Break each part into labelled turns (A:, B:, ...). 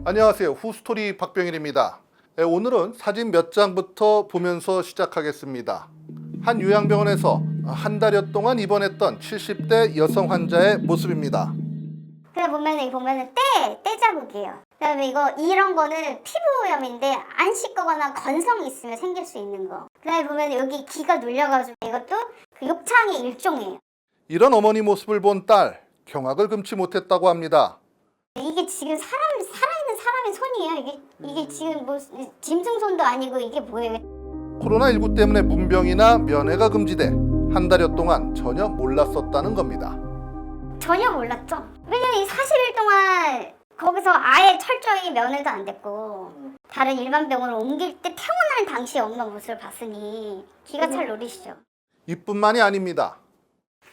A: 안녕하세요. 후스토리 박병일입니다. 오늘은 사진 몇 장부터 보면서 시작하겠습니다. 한 요양병원에서 한 달여 동안 입원했던 70대 여성 환자의 모습입니다.
B: 그래 보면은 때 자국이에요. 그다음에 이런 거는 피부염인데 안 씻거나 건성이 있으면 생길 수 있는 거. 그다음에 보면 여기 기가 눌려가지고 이것도 그 욕창의 일종이에요.
A: 이런 어머니 모습을 본 딸, 경악을 금치 못했다고 합니다.
B: 이게 지금 살아있는 사람의 손이에요. 이게 지금 뭐 짐승손도 아니고 이게 뭐예요?
A: 코로나19 때문에 문병이나 면회가 금지돼 한 달여 동안 전혀 몰랐었다는 겁니다.
B: 전혀 몰랐죠. 왜냐면 이 40일 동안 거기서 아예 철저히 면회도 안 됐고 다른 일반 병원으로 옮길 때 퇴원하는 당시 엄마 모습을 봤으니 기가 찰 노리시죠.
A: 이뿐만이 아닙니다.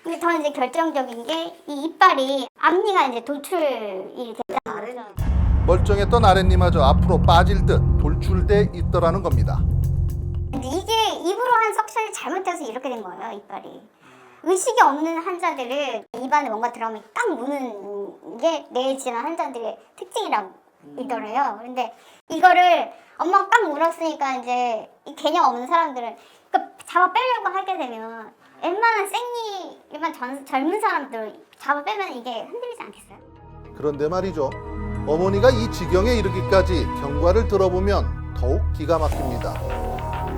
B: 근데 더 이제 결정적인 게 이 이빨이 앞니가 이제 돌출이 됐잖아요.
A: 멀쩡했던 아랫니마저 앞으로 빠질 듯 돌출돼 있더라는 겁니다.
B: 근데 이게 입으로 한 석션이 잘못돼서 이렇게 된 거예요, 이빨이. 의식이 없는 환자들은 입안에 뭔가 들어가면 딱 무는 게 뇌질환 환자들의 특징이라고 있더래요. 근데 이거를 엄마가 딱 물었으니까 이제 이 개념 없는 사람들은 잡아 빼려고 하게 되면 웬만한 생리 일반 젊은 사람들 잡아 빼면 이게 흔들리지 않겠어요?
A: 그런데 말이죠. 어머니가 이 지경에 이르기까지 경과를 들어보면 더욱 기가 막힙니다.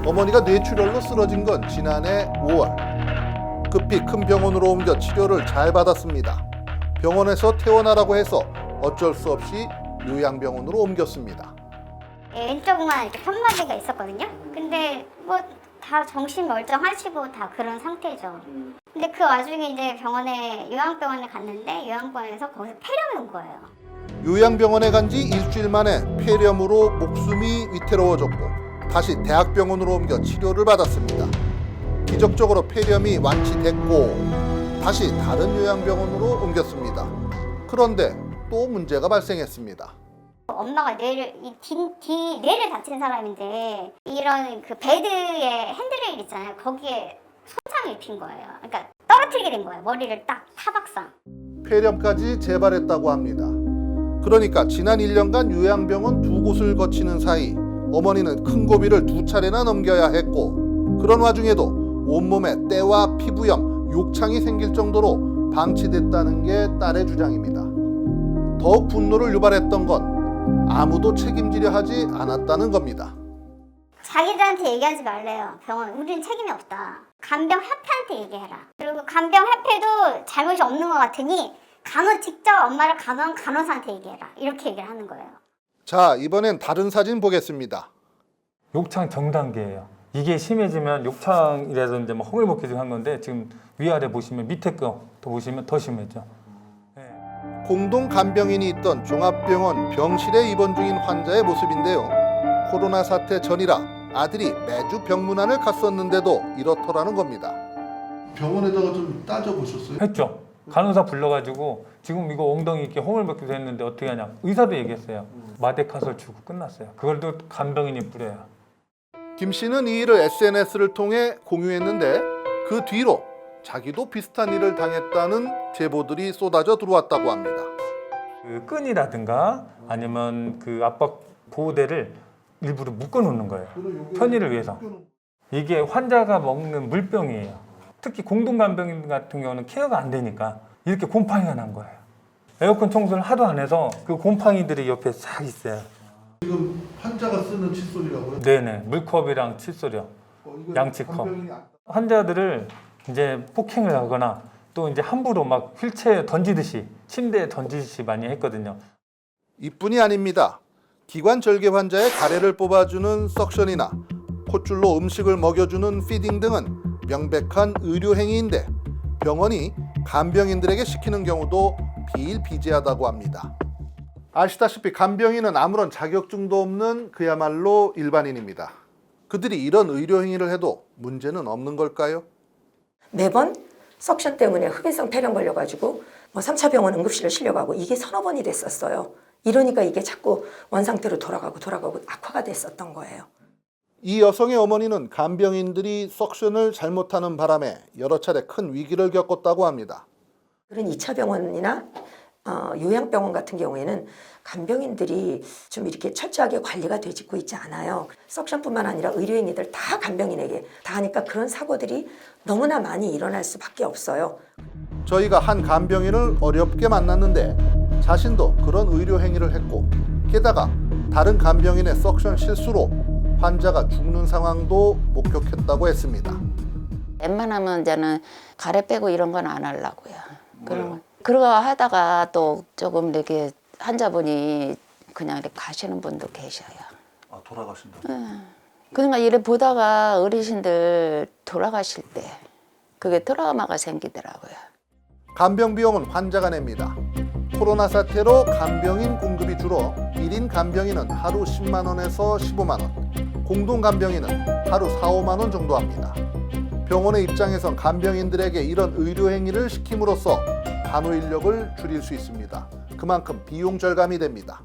A: 어머니가 뇌출혈로 쓰러진 건 지난해 5월. 급히 큰 병원으로 옮겨 치료를 잘 받았습니다. 병원에서 퇴원하라고 해서 어쩔 수 없이 요양병원으로 옮겼습니다.
B: 왼쪽만 이렇게 편마디가 있었거든요. 근데 뭐 다 정신 멀쩡하시고 다 그런 상태죠. 근데 그 와중에 이제 요양병원에 갔는데 요양병원에서 거기서 폐렴이 온 거예요.
A: 요양병원에 간 지 일주일 만에 폐렴으로 목숨이 위태로워졌고 다시 대학병원으로 옮겨 치료를 받았습니다. 기적적으로 폐렴이 완치됐고 다시 다른 요양병원으로 옮겼습니다. 그런데 또 문제가 발생했습니다.
B: 엄마가 뇌를 다친 사람인데 이런 그 베드의 핸드레일 있잖아요. 거기에 손상을 입힌 거예요. 그러니까 떨어뜨리게 된 거예요. 머리를 딱 타박상.
A: 폐렴까지 재발했다고 합니다. 그러니까 지난 1년간 요양병원 2곳을 거치는 사이 어머니는 큰 고비를 2차례나 넘겨야 했고 그런 와중에도 온몸에 때와 피부염, 욕창이 생길 정도로 방치됐다는 게 딸의 주장입니다. 더욱 분노를 유발했던 건 아무도 책임지려 하지 않았다는 겁니다.
B: 자기들한테 얘기하지 말래요. 병원 우리는 책임이 없다. 간병협회한테 얘기해라. 그리고 간병협회도 잘못이 없는 것 같으니 직접 엄마를 간호한 간호사한테 얘기해라. 이렇게 얘기를 하는 거예요.
A: 자, 이번엔 다른 사진 보겠습니다.
C: 욕창 정단계예요. 이게 심해지면 욕창이라든지 뭐 허물먹기 한 건데 지금 위아래 보시면 밑에 거 더 보시면 더 심해져.
A: 공동 간병인이 있던 종합병원 병실에 입원 중인 환자의 모습인데요. 코로나 사태 전이라 아들이 매주 병문안을 갔었는데도 이렇더라는 겁니다. 병원에다가 좀 따져보셨어요?
C: 했죠. 간호사 불러가지고 지금 이거 엉덩이 이렇게 허물먹기도 했는데 어떻게 하냐. 의사도 얘기했어요. 마데카솔 주고 끝났어요. 그걸 또 간병인이 뿌려요.
A: 김 씨는 이 일을 SNS를 통해 공유했는데 그 뒤로 자기도 비슷한 일을 당했다는 제보들이 쏟아져 들어왔다고 합니다.
C: 그 끈이라든가 아니면 그 압박 보호대를 일부러 묶어놓는 거예요. 편의를 위해서. 이게 환자가 먹는 물병이에요. 특히 공동간병인 같은 경우는 케어가 안 되니까 이렇게 곰팡이가 난 거예요. 에어컨 청소를 하도 안 해서 그 곰팡이들이 옆에 싹 있어요.
A: 지금 환자가 쓰는 칫솔이라고요?
C: 네네, 물컵이랑 칫솔이요. 양치컵. 환자들을 이제 폭행을 하거나 또 이제 함부로 막 휠체어에 던지듯이 침대에 던지듯이 많이 했거든요.
A: 이뿐이 아닙니다. 기관절개 환자의 가래를 뽑아주는 석션이나 콧줄로 음식을 먹여주는 피딩 등은 명백한 의료행위인데 병원이 간병인들에게 시키는 경우도 비일비재하다고 합니다. 아시다시피 간병인은 아무런 자격증도 없는 그야말로 일반인입니다. 그들이 이런 의료행위를 해도 문제는 없는 걸까요?
D: 매번 석션 때문에 흡인성 폐렴 걸려가지고 3차 병원 응급실을 실려가고 이게 서너 번이 됐었어요. 이러니까 이게 자꾸 원상태로 돌아가고 악화가 됐었던 거예요.
A: 이 여성의 어머니는 간병인들이 석션을 잘못하는 바람에 여러 차례 큰 위기를 겪었다고 합니다.
D: 그런 2차 병원이나 요양병원 같은 경우에는 간병인들이 좀 이렇게 철저하게 관리가 되고 있지 않아요. 석션뿐만 아니라 의료행위들 다 간병인에게 다 하니까 그런 사고들이 너무나 많이 일어날 수밖에 없어요.
A: 저희가 한 간병인을 어렵게 만났는데 자신도 그런 의료 행위를 했고 게다가 다른 간병인의 석션 실수로 환자가 죽는 상황도 목격했다고 했습니다.
E: 웬만하면 이제는 가래 빼고 이런 건 안 하려고요. 그러고 하다가 또 조금 이렇게 환자분이 그냥 이렇게 가시는 분도 계셔요.
A: 아, 돌아가신다.
E: 그러니까 이래 보다가 어르신들 돌아가실 때 그게 트라우마가 생기더라고요.
A: 간병 비용은 환자가 냅니다. 코로나 사태로 간병인 공급이 줄어 1인 간병인은 하루 10만 원에서 15만 원, 공동 간병인은 하루 4, 5만 원 정도 합니다. 병원의 입장에선 간병인들에게 이런 의료 행위를 시킴으로써 간호 인력을 줄일 수 있습니다. 그만큼 비용 절감이 됩니다.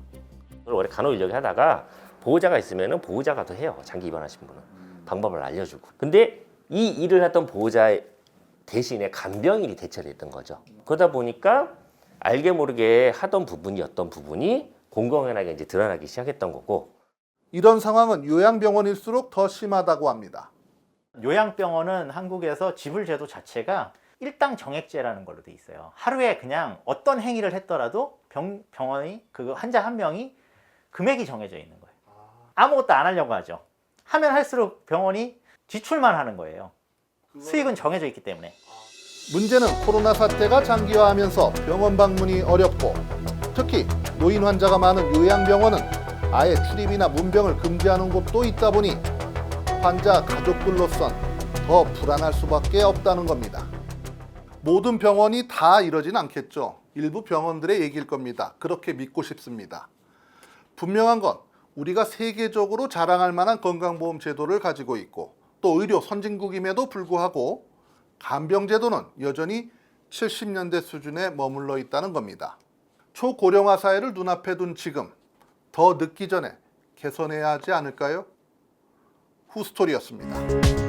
F: 원래 간호 인력이 하다가 보호자가 있으면 보호자가 더 해요. 장기 입원하신 분은 방법을 알려주고. 근데 이 일을 했던 보호자 대신에 간병인이 대처를 했던 거죠. 그러다 보니까 알게 모르게 하던 부분이었던 부분이 공공연하게 이제 드러나기 시작했던 거고.
A: 이런 상황은 요양병원일수록 더 심하다고 합니다.
G: 요양병원은 한국에서 지불제도 자체가 일당 정액제라는 걸로 돼 있어요. 하루에 그냥 어떤 행위를 했더라도 병원이 그 환자 한 명이 금액이 정해져 있는 거예요. 아무것도 안 하려고 하죠. 하면 할수록 병원이 지출만 하는 거예요. 수익은 정해져 있기 때문에.
A: 문제는 코로나 사태가 장기화하면서 병원 방문이 어렵고 특히 노인 환자가 많은 요양병원은 아예 출입이나 문병을 금지하는 곳도 있다 보니 환자 가족들로선 더 불안할 수밖에 없다는 겁니다. 모든 병원이 다 이러진 않겠죠. 일부 병원들의 얘기일 겁니다. 그렇게 믿고 싶습니다. 분명한 건 우리가 세계적으로 자랑할 만한 건강보험 제도를 가지고 있고 또 의료 선진국임에도 불구하고 간병제도는 여전히 70년대 수준에 머물러 있다는 겁니다. 초고령화 사회를 눈앞에 둔 지금 더 늦기 전에 개선해야 하지 않을까요? 후스토리였습니다.